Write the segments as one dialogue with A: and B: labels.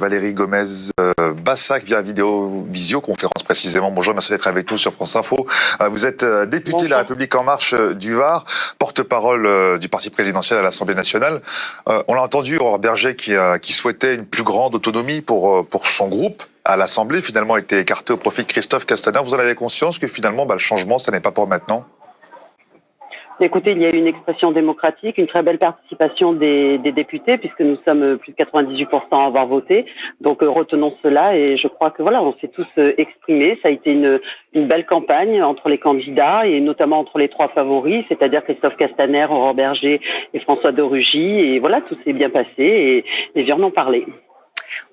A: Valérie Gomez-Bassac via visioconférence précisément. Bonjour, merci d'être avec nous sur France Info. Vous êtes députée de La République En Marche du Var, porte-parole du parti présidentiel à l'Assemblée nationale. On l'a entendu, Aurore Bergé qui souhaitait une plus grande autonomie pour son groupe à l'Assemblée, finalement a été écarté au profit de Christophe Castaner. Vous en avez conscience que finalement le changement, ça n'est pas pour maintenant?
B: Écoutez, il y a eu une expression démocratique, une très belle participation des députés, puisque nous sommes plus de 98% à avoir voté. Donc retenons cela, et je crois que voilà, on s'est tous exprimés. Ça a été une belle campagne entre les candidats et notamment entre les trois favoris, c'est-à-dire Christophe Castaner, Aurore Bergé et François de Rugy. Et voilà, tout s'est bien passé et viens en parler.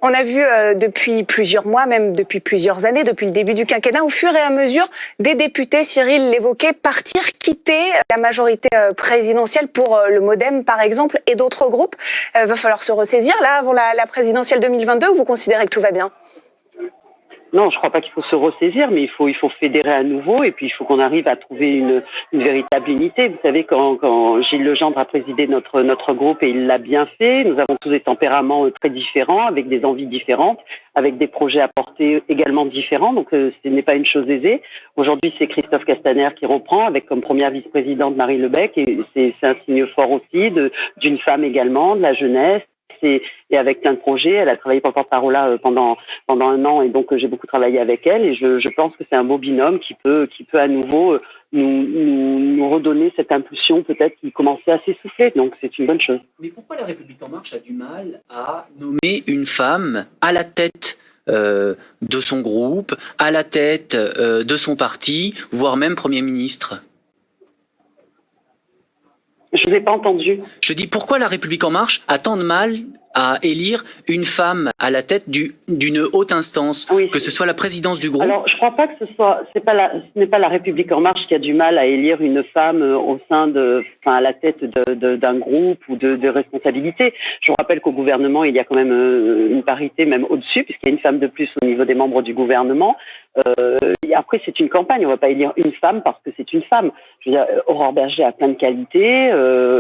C: On a vu depuis plusieurs mois, même depuis plusieurs années, depuis le début du quinquennat, au fur et à mesure, des députés, Cyril l'évoquait, partir, quitter la majorité présidentielle pour le MoDem, par exemple, et d'autres groupes. Va falloir se ressaisir, là, avant la présidentielle 2022, ou vous considérez que tout va bien ?
B: Non, je crois pas qu'il faut se ressaisir, mais il faut fédérer à nouveau, et puis il faut qu'on arrive à trouver une véritable unité. Vous savez, quand Gilles Legendre a présidé notre groupe, et il l'a bien fait, nous avons tous des tempéraments très différents, avec des envies différentes, avec des projets à porter également différents, donc ce n'est pas une chose aisée. Aujourd'hui, c'est Christophe Castaner qui reprend, avec comme première vice-présidente Marie Lebec, et c'est un signe fort aussi d'une femme également, de la jeunesse. Et avec plein de projets, elle a travaillé pour porte-parole pendant un an, et donc j'ai beaucoup travaillé avec elle, et je pense que c'est un beau binôme qui peut à nouveau nous redonner cette impulsion peut-être qui commençait à s'essouffler, donc c'est une bonne chose.
D: Mais pourquoi La République En Marche a du mal à nommer une femme à la tête de son groupe, à la tête de son parti, voire même Premier ministre ?
B: Je vous ai pas entendu.
D: Je dis pourquoi La République En Marche a tant de mal à élire une femme à la tête d'une haute instance, oui, que ce soit la présidence du groupe.
B: Alors, je crois pas que ce n'est pas la République En Marche qui a du mal à élire une femme à la tête d'un groupe ou de responsabilité. Je vous rappelle qu'au gouvernement, il y a quand même une parité même au-dessus, puisqu'il y a une femme de plus au niveau des membres du gouvernement. Et après, c'est une campagne. On va pas élire une femme parce que c'est une femme. Je veux dire, Aurore Bergé a plein de qualités,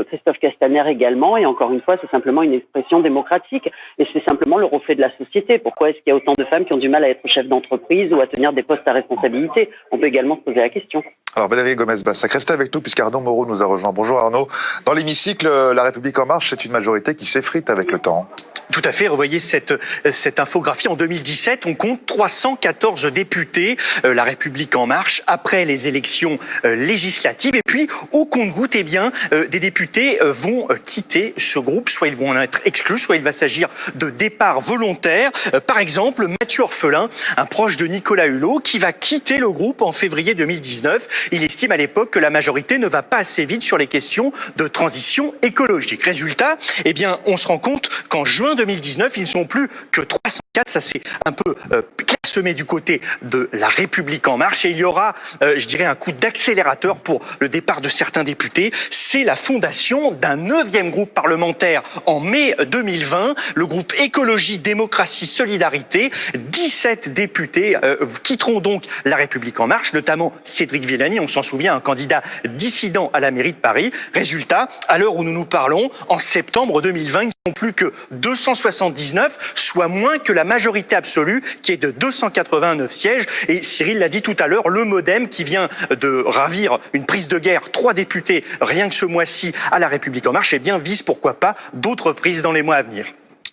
B: Christophe Castaner également, et encore une fois, c'est simplement une expression démocratique, et c'est simplement le reflet de la société. Pourquoi est-ce qu'il y a autant de femmes qui ont du mal à être chef d'entreprise ou à tenir des postes à responsabilité? On peut également se poser la question.
A: Alors Valérie Gomez-Bassac, restez avec nous puisqu'Arnaud Moreau nous a rejoint. Bonjour Arnaud. Dans l'hémicycle, La République En Marche, c'est une majorité qui s'effrite avec le temps.
E: Tout à fait, revoyez cette infographie. En 2017, on compte 314 députés, La République En Marche, après les élections législatives. Et puis, au compte-gouttes, eh bien, des députés vont quitter ce groupe. Soit ils vont en être exclus, soit il va s'agir de départ volontaire. Par exemple, Mathieu Orphelin, un proche de Nicolas Hulot, qui va quitter le groupe en février 2019. Il estime à l'époque que la majorité ne va pas assez vite sur les questions de transition écologique. Résultat, eh bien, on se rend compte qu'en juin 2019, ils ne sont plus que 304. Ça, c'est un peu clairsemé du côté de La République En Marche. Et il y aura, je dirais, un coup d'accélérateur pour le départ de certains députés. C'est la fondation d'un 9e groupe parlementaire en mai 2020, le groupe Écologie, Démocratie, Solidarité. 17 députés quitteront donc La République En Marche, notamment Cédric Villani, on s'en souvient, un candidat dissident à la mairie de Paris. Résultat, à l'heure où nous nous parlons, en septembre 2020, ils ne sont plus que 279, soit moins que la majorité absolue qui est de 289 sièges. Et Cyril l'a dit tout à l'heure, le MoDem qui vient de ravir une prise de guerre, 3 députés rien que ce mois-ci à La République En Marche, eh bien vise pourquoi pas d'autres prises dans les mois à venir.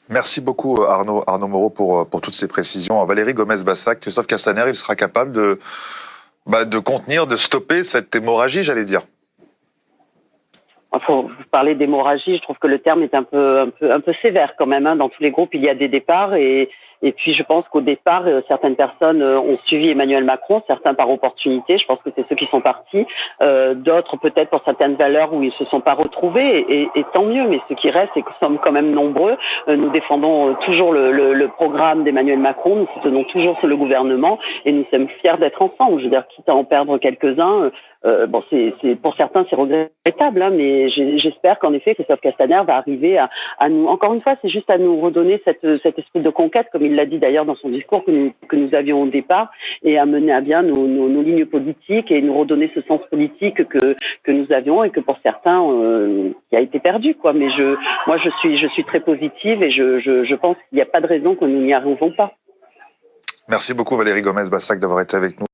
A: Merci beaucoup Arnaud Moreau pour toutes ces précisions. Valérie Gomez-Bassac, Christophe Castaner, il sera capable de contenir, de stopper cette hémorragie, j'allais dire.
B: Vous parlez d'hémorragie, je trouve que le terme est un peu sévère quand même. Dans tous les groupes, il y a des départs et puis je pense qu'au départ, certaines personnes ont suivi Emmanuel Macron, certains par opportunité. Je pense que c'est ceux qui sont partis. D'autres peut-être pour certaines valeurs où ils se sont pas retrouvés et tant mieux. Mais ce qui reste, c'est que nous sommes quand même nombreux. Nous défendons toujours le programme d'Emmanuel Macron. Nous soutenons toujours le gouvernement et nous sommes fiers d'être ensemble. Je veux dire, quitte à en perdre quelques-uns. C'est pour certains c'est regrettable, mais j'espère qu'en effet Christophe Castaner va arriver à nous. Encore une fois, c'est juste à nous redonner cet esprit de conquête comme il il l'a dit d'ailleurs dans son discours que nous avions au départ, et à mener à bien nos lignes politiques et nous redonner ce sens politique que nous avions et que pour certains qui a été perdu, quoi. Mais moi je suis très positive et je pense qu'il n'y a pas de raison que nous n'y arrivons pas.
A: Merci beaucoup Valérie Gomez-Bassac d'avoir été avec nous.